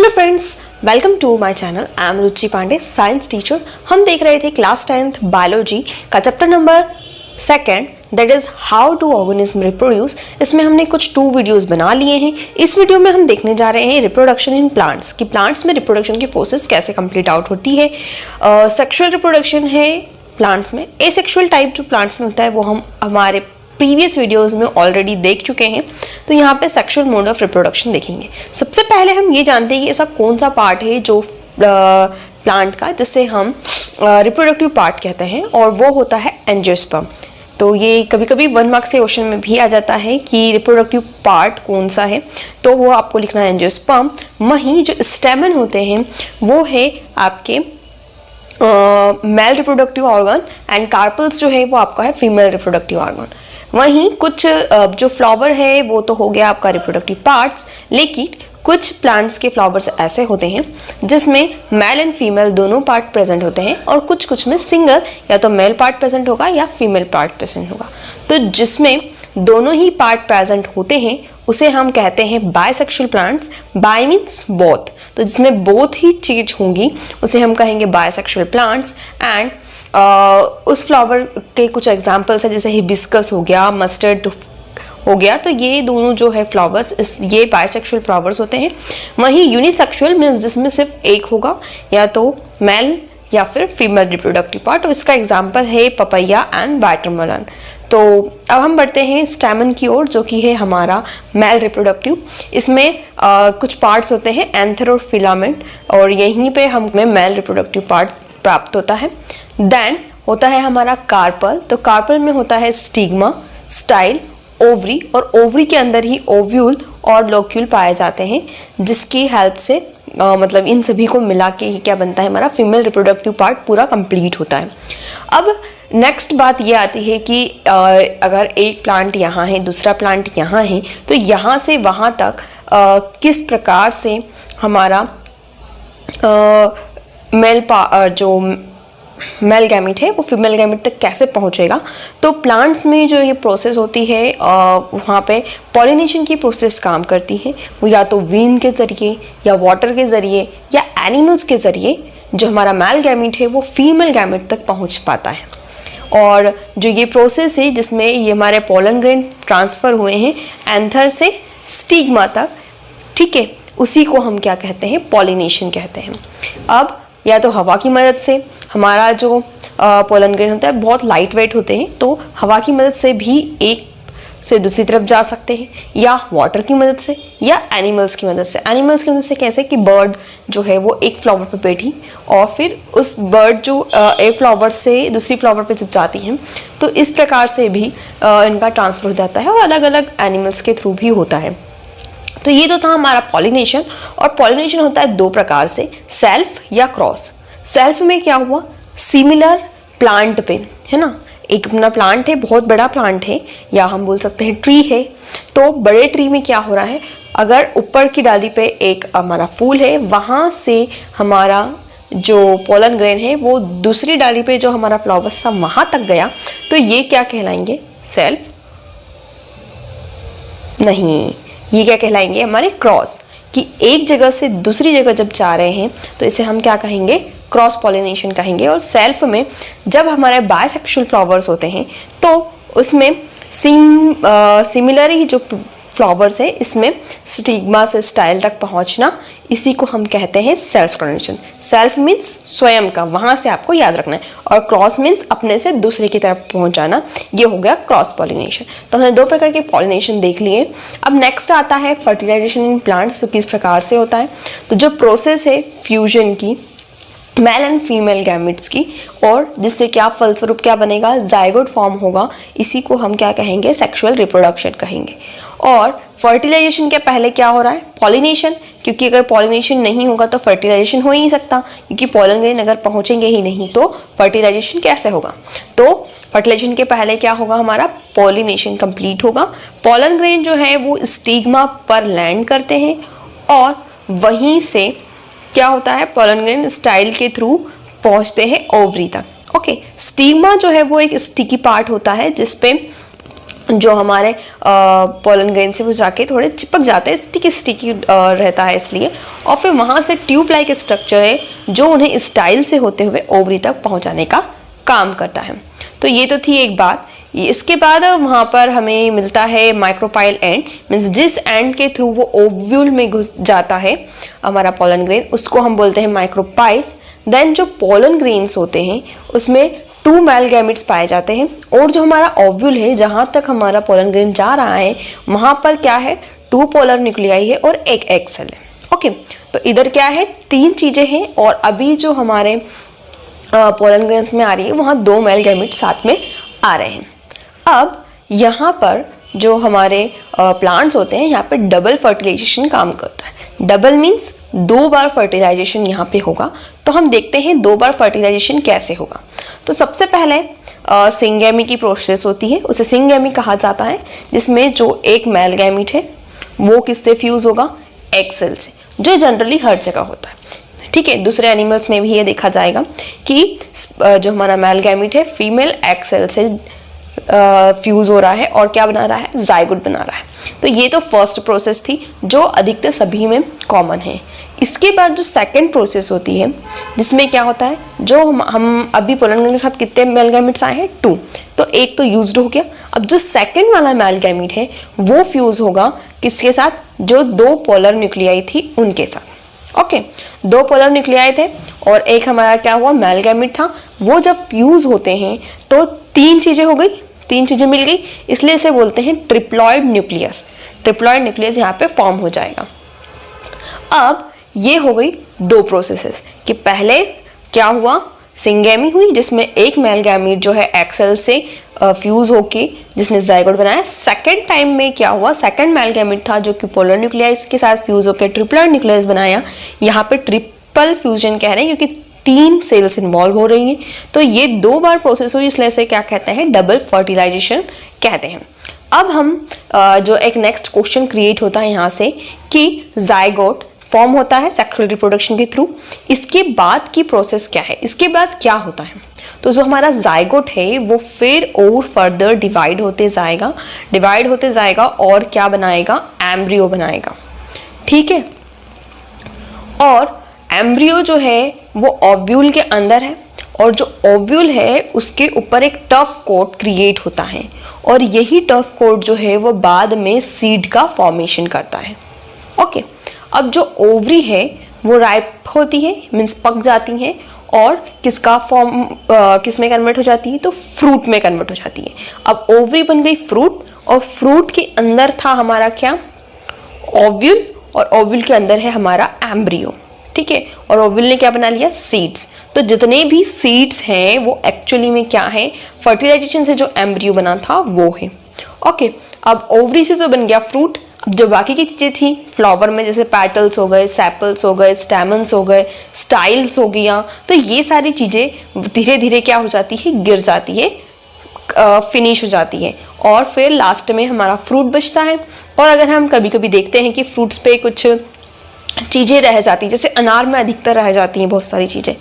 Hello friends, welcome to my channel. I am Ruchi Pandey, science teacher. हम देख रहे थे क्लास 10th बायोलॉजी का chapter number 2 that is how to organism reproduce. इसमें हमने कुछ 2 वीडियोस बना लिए हैं। इस वीडियो में हम देखने जा रहे हैं रिप्रोडक्शन इन प्लांट्स कि प्लांट्स में रिप्रोडक्शन की प्रोसेस कैसे कंप्लीट आउट होती है। सेक्सुअल रिप्रोडक्शन है प्लांट्स में, एसेक्सुअल टाइप जो प्लांट्स में होता है वो हम हमारे प्रीवियस वीडियोस में ऑलरेडी देख चुके हैं। तो यहाँ पे सेक्सुअल मोड ऑफ रिप्रोडक्शन देखेंगे। सबसे पहले हम ये जानते हैं कि ऐसा कौन सा पार्ट है जो प्लांट का जिसे हम रिप्रोडक्टिव पार्ट कहते हैं, और वो होता है एंजियोस्पर्म। तो ये कभी कभी 1 मार्क्स के क्वेश्चन में भी आ जाता है कि रिप्रोडक्टिव पार्ट कौन सा है, तो वो आपको लिखना है एंजियोस्पर्म। वहीं जो स्टेमन होते हैं वो है आपके male reproductive organ, and carpals जो है वो आपका है फीमेल रिप्रोडक्टिव ऑर्गन। वहीं कुछ जो फ्लावर है वो तो हो गया आपका रिप्रोडक्टिव पार्ट्स, लेकिन कुछ प्लांट्स के फ्लावर्स ऐसे होते हैं जिसमें मेल एंड फीमेल दोनों पार्ट प्रेजेंट होते हैं, और कुछ में सिंगल या तो मेल पार्ट प्रेजेंट होगा या फीमेल पार्ट प्रेजेंट होगा। तो जिसमें दोनों ही पार्ट प्रेजेंट होते हैं उसे हम कहते हैं bisexual plants. Bye means both, तो जिसमें बोथ ही चीज होंगी उसे हम कहेंगे बायसेक्सुअल प्लांट्स। एंड उस फ्लावर के कुछ एग्जाम्पल्स है, जैसे हिबिस्कस हो गया, मस्टर्ड हो गया। तो ये दोनों जो है फ्लावर्स ये बायसेक्सुअल फ्लावर्स होते हैं। वहीं यूनिसेक्सुअल मीन्स जिसमें सिर्फ एक होगा, या तो मेल या फिर फीमेल रिप्रोडक्टिव पार्ट। तो इसका एग्जाम्पल है पपैया एंड वाटरमेलन। तो अब हम बढ़ते हैं स्टेमन की ओर, जो कि है हमारा मेल रिप्रोडक्टिव। इसमें कुछ पार्ट्स होते हैं एंथर और फिलामेंट, और यहीं पे हमें मेल रिप्रोडक्टिव पार्ट्स प्राप्त होता है। देन होता है हमारा कार्पल। तो कार्पल में होता है स्टिग्मा, स्टाइल, ओवरी, और ओवरी के अंदर ही ओव्यूल और लोक्यूल पाए जाते हैं, जिसकी हेल्प से मतलब इन सभी को मिला के ही क्या बनता है, हमारा फीमेल रिप्रोडक्टिव पार्ट पूरा कंप्लीट होता है। अब नेक्स्ट बात ये आती है कि अगर एक प्लांट यहाँ है, दूसरा प्लांट यहाँ है, तो यहाँ से वहाँ तक किस प्रकार से हमारा जो मेल गैमेट है वो फीमेल गैमेट तक कैसे पहुंचेगा। तो प्लांट्स में जो ये प्रोसेस होती है वहाँ पे पॉलिनेशन की प्रोसेस काम करती है। वो या तो विंड के ज़रिए या वाटर के ज़रिए या एनिमल्स के ज़रिए जो हमारा मेल गैमेट है वो फीमेल गैमेट तक पहुँच पाता है। और जो ये प्रोसेस है जिसमें ये हमारे पोलन ग्रेन ट्रांसफ़र हुए हैं एंथर से स्टिग्मा तक, ठीक है, उसी को हम क्या कहते हैं, पॉलिनेशन कहते हैं। अब या तो हवा की मदद से हमारा जो पोलन ग्रेन होता है बहुत लाइट वेट होते हैं, तो हवा की मदद से भी एक से दूसरी तरफ जा सकते हैं, या वाटर की मदद से, या एनिमल्स की मदद से। एनिमल्स की मदद से कैसे कि बर्ड जो है वो एक फ्लावर पे बैठी और फिर उस बर्ड जो एक फ्लावर से दूसरी फ्लावर पे जब जाती हैं, तो इस प्रकार से भी इनका ट्रांसफर हो जाता है, और अलग अलग एनिमल्स के थ्रू भी होता है। तो ये तो था हमारा पॉलिनेशन। और पॉलिनेशन होता है 2 प्रकार से, सेल्फ या क्रॉस। सेल्फ में क्या हुआ, सिमिलर प्लांट पे, है ना, एक अपना प्लांट है, बहुत बड़ा प्लांट है, या हम बोल सकते हैं ट्री है। तो बड़े ट्री में क्या हो रहा है, अगर ऊपर की डाली पे एक हमारा फूल है, वहाँ से हमारा जो पोलन ग्रेन है वो दूसरी डाली पे जो हमारा फ्लावर्स था वहाँ तक गया, तो ये क्या कहलाएंगे, सेल्फ नहीं, ये क्या कहलाएंगे, हमारे क्रॉस। कि एक जगह से दूसरी जगह जब जा रहे हैं तो इसे हम क्या कहेंगे, क्रॉस पॉलिनेशन कहेंगे। और सेल्फ में जब हमारे बायसेक्सुअल फ्लावर्स होते हैं तो उसमें सिमिलर ही जो फ्लावर्स है इसमें स्टिग्मा से स्टाइल तक पहुंचना, इसी को हम कहते हैं सेल्फ पॉलिनेशन। सेल्फ मीन्स स्वयं का, वहाँ से आपको याद रखना है, और क्रॉस मीन्स अपने से दूसरे की तरफ पहुँच जाना, ये हो गया क्रॉस पॉलिनेशन। तो हमने 2 प्रकार के पॉलिनेशन देख लिए। अब नेक्स्ट आता है फर्टिलाइजेशन इन प्लांट्स, तो किस प्रकार से होता है। तो जो प्रोसेस है फ्यूजन की मेल एंड फीमेल गैमेट्स की, और जिससे क्या फलस्वरूप क्या बनेगा, जाइगोट फॉर्म होगा, इसी को हम क्या कहेंगे, सेक्सुअल रिप्रोडक्शन कहेंगे। और फर्टिलाइजेशन के पहले क्या हो रहा है, पॉलिनेशन, क्योंकि अगर पॉलिनेशन नहीं होगा तो फर्टिलाइजेशन हो ही नहीं सकता, क्योंकि पोलन ग्रेन अगर पहुंचेंगे ही नहीं तो फर्टिलाइजेशन कैसे होगा। तो फर्टिलाइजेशन के पहले क्या होगा, हमारा पॉलिनेशन कंप्लीट होगा। पोलन ग्रेन जो है वो स्टिग्मा पर लैंड करते हैं, और वहीं से क्या होता है, पोलन ग्रेन स्टाइल के थ्रू पहुंचते हैं ओवरी तक। ओके, स्टिग्मा जो है वो एक स्टिकी पार्ट होता है जिसपे जो हमारे पोलन ग्रेन से वो जाके थोड़े चिपक जाते हैं, स्टिकी स्टिकी रहता है इसलिए, और फिर वहाँ से ट्यूब लाइक स्ट्रक्चर है जो उन्हें स्टाइल से होते हुए ओवरी तक पहुँचाने का काम करता है। तो ये तो थी एक बात। इसके बाद वहाँ पर हमें मिलता है माइक्रोपाइल एंड, मीन्स जिस एंड के थ्रू वो ओव्यूल में घुस जाता है हमारा पोलन ग्रेन, उसको हम बोलते हैं माइक्रोपाइल। देन जो पोलन ग्रेन्स होते हैं उसमें 2 मेल गैमेट्स पाए जाते हैं, और जो हमारा ओव्यूल है जहाँ तक हमारा पोलन ग्रेन जा रहा है वहाँ पर क्या है, 2 पोलर न्यूक्लियाई है और एक एग सेल है। ओके, तो इधर क्या है, 3 चीज़ें हैं, और अभी जो हमारे पोलन ग्रेन्स में आ रही है वहाँ 2 मेल गैमेट्स साथ में आ रहे हैं। अब यहाँ पर जो हमारे प्लांट्स होते हैं यहाँ पे डबल फर्टिलाइजेशन काम करता है। डबल मीन्स 2 बार फर्टिलाइजेशन यहाँ पे होगा। तो हम देखते हैं 2 बार फर्टिलाइजेशन कैसे होगा। तो सबसे पहले सिंगैमी की प्रोसेस होती है, उसे सिंगैमी कहा जाता है, जिसमें जो एक मेल गैमीट है वो किससे फ्यूज होगा, एग सेल से, जो जनरली हर जगह होता है। ठीक है, दूसरे एनिमल्स में भी ये देखा जाएगा कि जो हमारा मेल गैमीट है फीमेल एग सेल से फ्यूज हो रहा है और क्या बना रहा है, जाइगोट बना रहा है। तो ये तो फर्स्ट प्रोसेस थी जो अधिकतर सभी में कॉमन है। इसके बाद जो सेकंड प्रोसेस होती है जिसमें क्या होता है, जो हम अभी पोलन ग्रेन के साथ कितने मेल गैमीट्स आए हैं, 2, तो एक तो यूज्ड हो गया। अब जो सेकंड वाला मेल गैमीट है वो फ्यूज होगा किसके साथ, जो 2 पोलर न्यूक्लियाई थी उनके साथ। ओके, 2 पोलर न्यूक्लियाई थे और एक हमारा क्या हुआ, मेल गैमीट था। वो जब फ्यूज होते हैं तो 3 चीजें हो गई, 3 चीजें मिल गई, इसलिए इसे बोलते हैं ट्रिप्लॉइड न्यूक्लियस। ट्रिप्लॉइड न्यूक्लियस यहाँ पे फॉर्म हो जाएगा। अब ये हो गई 2 प्रोसेसेस कि पहले क्या हुआ, सिंगैमी हुई जिसमें एक मेल गैमीट जो है एग सेल से फ्यूज होके जिसने जाइगोट बनाया। सेकेंड टाइम में क्या हुआ, सेकेंड मेल गैमीट था जो कि पोलर न्यूक्लियस के साथ फ्यूज होकर ट्रिप्लॉइड न्यूक्लियस बनाया। यहाँ पे ट्रिपल फ्यूजन कह रहे हैं क्योंकि 3 सेल्स इन्वॉल्व हो रही हैं। तो ये 2 बार प्रोसेस हुई, इसलिए इसे क्या कहते हैं, डबल फर्टिलाइजेशन कहते हैं। अब हम जो एक नेक्स्ट क्वेश्चन क्रिएट होता है यहाँ से कि जाइगोट फॉर्म होता है सेक्सुअल रिप्रोडक्शन के थ्रू, इसके बाद की प्रोसेस क्या है, इसके बाद क्या होता है। तो जो हमारा जाइगोट है वो फिर और फर्दर डिवाइड होते जाएगा और क्या बनाएगा, एम्ब्रियो बनाएगा। ठीक है, और एम्ब्रियो जो है वो ओव्यूल के अंदर है, और जो ओव्यूल है उसके ऊपर एक टफ कोट क्रिएट होता है, और यही टफ कोट जो है वो बाद में सीड का फॉर्मेशन करता है। ओके, अब जो ओवरी है वो राइप होती है, मीन्स पक जाती है, और किसका फॉर्म किस में कन्वर्ट हो जाती है, तो फ्रूट में कन्वर्ट हो जाती है। अब ओवरी बन गई फ्रूट, और फ्रूट के अंदर था हमारा क्या, ओव्यूल, और ओव्यूल के अंदर है हमारा एम्ब्रियो। ठीक है, और ओव्यूल ने क्या बना लिया, सीड्स। तो जितने भी सीड्स हैं वो एक्चुअली में क्या है, फर्टिलाइजेशन से जो एम्ब्रियो बना था वो है। ओके, अब ओवरी से तो बन गया फ्रूट। अब जो बाकी की चीज़ें थी फ्लावर में, जैसे पैटल्स हो गए, सेपल्स हो गए, स्टैमन्स हो गए, स्टाइल्स हो गया, तो ये सारी चीज़ें धीरे धीरे क्या हो जाती है, गिर जाती है, फिनिश हो जाती है, और फिर लास्ट में हमारा फ्रूट बचता है। और अगर हम कभी कभी देखते हैं कि फ्रूट्स पे कुछ चीज़ें रह जाती हैं, जैसे अनार में अधिकतर रह जाती हैं बहुत सारी चीज़ें,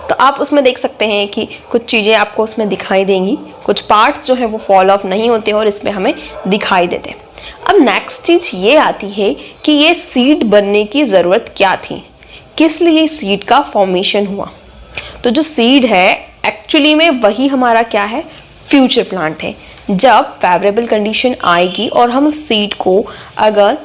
तो आप उसमें देख सकते हैं कि कुछ चीज़ें आपको उसमें दिखाई देंगी, कुछ पार्ट्स जो है वो फॉल ऑफ नहीं होते और इसमें हमें दिखाई देते हैं। अब नेक्स्ट चीज़ ये आती है कि ये सीड बनने की ज़रूरत क्या थी, किस लिए सीड का फॉर्मेशन हुआ। तो जो सीड है एक्चुअली में वही हमारा क्या है, फ्यूचर प्लांट है। जब फेवरेबल कंडीशन आएगी और हम सीड को, अगर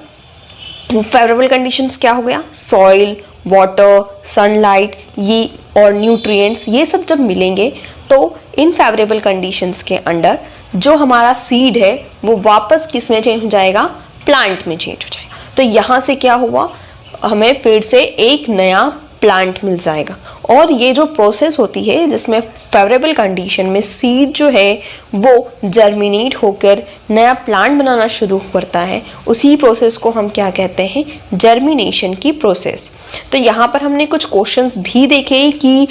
फेवरेबल कंडीशंस क्या हो गया, सॉइल, वाटर, सनलाइट, ये और न्यूट्रिएंट्स, ये सब जब मिलेंगे तो इन फेवरेबल कंडीशंस के अंडर जो हमारा सीड है वो वापस किस में चेंज हो जाएगा, प्लांट में चेंज हो जाएगा। तो यहाँ से क्या हुआ, हमें फिर से एक नया प्लांट मिल जाएगा। और ये जो प्रोसेस होती है जिसमें फेवरेबल कंडीशन में सीड जो है वो जर्मिनेट होकर नया प्लांट बनाना शुरू करता है, उसी प्रोसेस को हम क्या कहते हैं, जर्मिनेशन की प्रोसेस। तो यहाँ पर हमने कुछ क्वेश्चंस भी देखे कि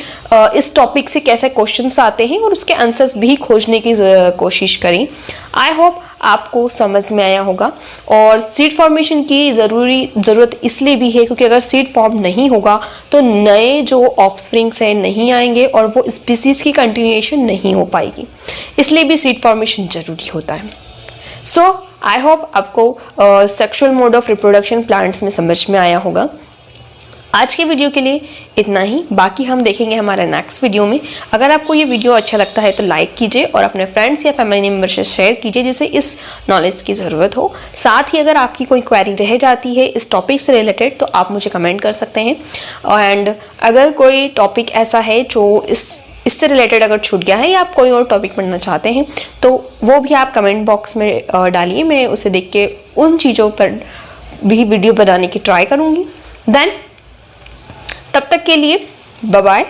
इस टॉपिक से कैसे क्वेश्चंस आते हैं और उसके आंसर्स भी खोजने की कोशिश करी। आई होप आपको समझ में आया होगा। और सीड फॉर्मेशन की ज़रूरत इसलिए भी है क्योंकि अगर सीड फॉर्म नहीं होगा तो नए जो ऑफस्प्रिंग्स हैं नहीं आएंगे और वो स्पीसीज की कंटिन्यूएशन नहीं हो पाएगी, इसलिए भी सीड फॉर्मेशन ज़रूरी होता है। सो आई होप आपको sexual mode of reproduction plants में समझ में आया होगा। आज के वीडियो के लिए इतना ही, बाकी हम देखेंगे हमारे नेक्स्ट वीडियो में। अगर आपको ये वीडियो अच्छा लगता है तो लाइक कीजिए और अपने फ्रेंड्स या फैमिली मेम्बर से शेयर कीजिए जिसे इस नॉलेज की ज़रूरत हो। साथ ही अगर आपकी कोई क्वेरी रह जाती है इस टॉपिक से रिलेटेड तो आप मुझे कमेंट कर सकते हैं। एंड अगर कोई टॉपिक ऐसा है जो इससे रिलेटेड अगर छूट गया है या आप कोई और टॉपिक पढ़ना चाहते हैं तो वो भी आप कमेंट बॉक्स में डालिए। मैं उसे देख के उन चीज़ों पर भी वीडियो बनाने की ट्राई करूँगी। देन तब तक के लिए बाय बाय।